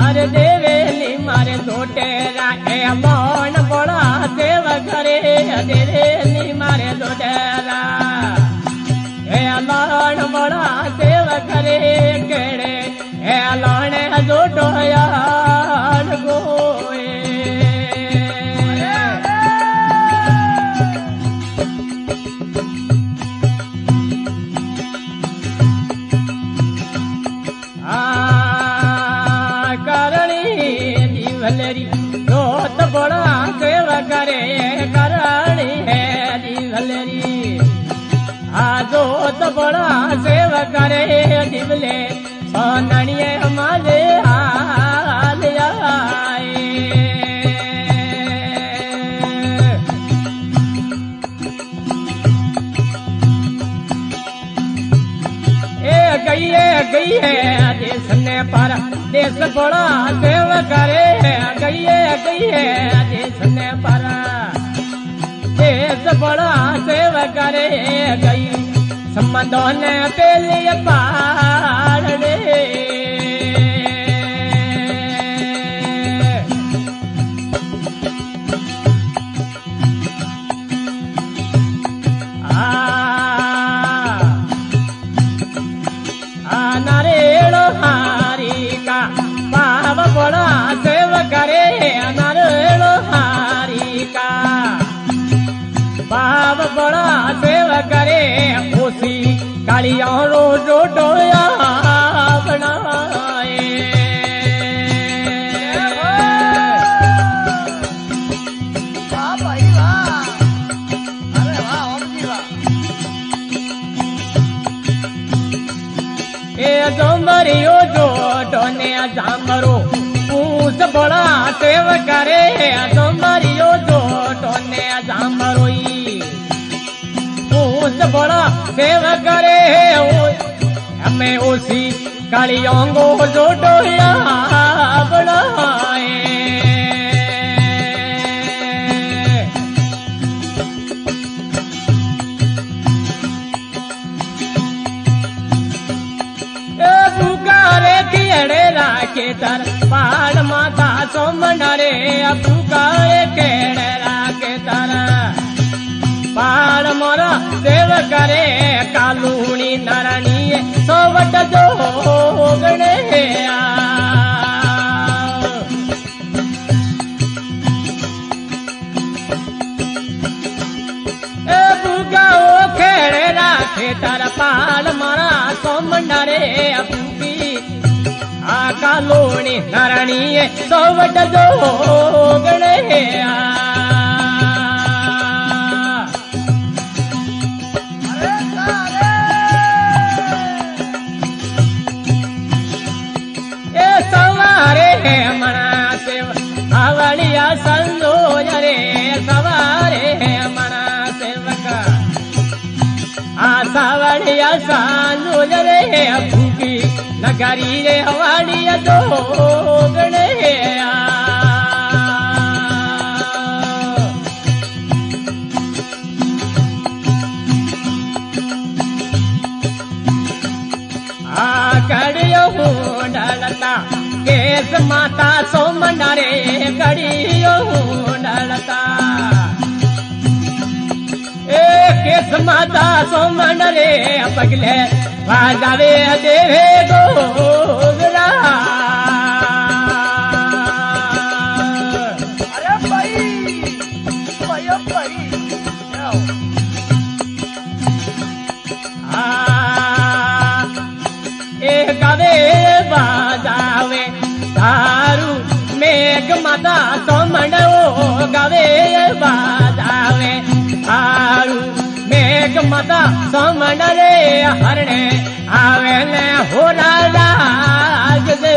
अरे देवेली मारे दोटेरा ए मन बड़ा देव करे देवेली मारे दोटेरा ए मन बड़ा देव करे केड़े ए लाने दोटोया गोए रोत बड़ा सेव करे करणी है दिवलेरी जोत बड़ा सेव करे दिवले सोनणिये हमारे हाल आए गई है देश ने पर देश बड़ा सेव करे गई है देश ने पर देश बड़ा सेव करे गई संबंधों ने पहले पार दे नारेलो हारी का पाव बड़ा सेव करे नारेलो हारी का पाव बड़ा सेव करे उसी कालिया रोज डोया बनाए वाह भाई वाह अरे वाह ओम जी वाह ए जोमरियो जोटो ने जामरो पूस बड़ा सेव करे जोमरियो जोटो ने जामरोई पूस बड़ा सेव करे हमें उसी कालियोंगो जोटो या बनाए राखे तर पहाड़ माता सोमनरे पुकारे केड़े राखे तर पहाड़ मोरा सेव करे कालूनी नरणी सोवट जोगणे पुगाओ खेड़े राखे तर पहाड़ मारा सोमनरे कालोनी नरणी सोवट जोगणे ए सवारे मना सेव आवड़िया संजोज रे सवारे मना सेवका सावड़िया संजोज रे भूखी नगरी रे हवाड़िया जोगणे कड़ियो डलता केस माता सोमनरे कड़ियो डलता केस माता सोमनरे पगले बाजावे देवे गोगरा अरे भाई गावे बाजावे दारू मेघ माता सोमनो गावे बाजावे दारू मेघ माता सोमनरे हरणे आवे ने हो राज दे